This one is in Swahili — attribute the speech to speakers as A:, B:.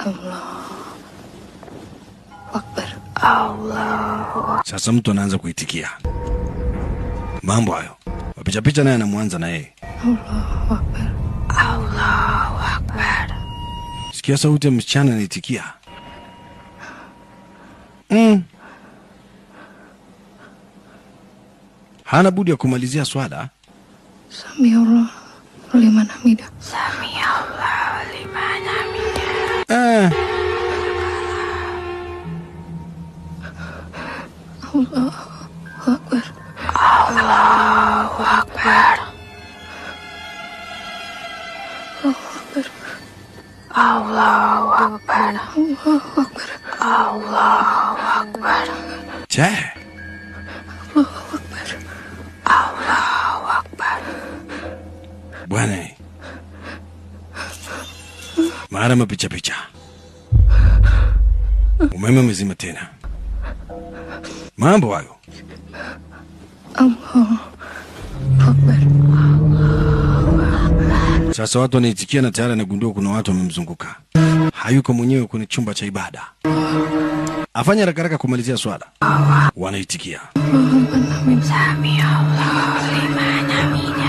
A: Allah Akbar. Allah.
B: Sasa mtu anaanza kuitikia mambo hayo, wapicha picha naye anamwanza na yeye.
A: Allahu Akbar. Allahu Akbar.
B: Sikia sauti ya msichana anaitikia. Hana budi ya kumalizia swala.
A: Sami Allah liman hamida.
C: Sami Allah liman hamida.
A: Allahu Akbar.
C: Allahu Akbar.
A: Allahu Akbar.
C: Allahu Akbar.
A: Allahu Akbar.
C: Allahu Akbar.
B: Che.
A: Allahu Akbar.
C: Allahu Akbar.
B: Bwana. Mara mapicha picha. Umeme umezima tena. Mambo hayo.
A: Allahu Akbar.
B: Sasa watu wanaitikia na tayari anagundua kuna watu wamemzunguka. Hayuko mwenyewe kwenye chumba cha ibada. Afanya haraka haraka kumalizia swala. Wanaitikia.
C: Sami Allah liman hamida.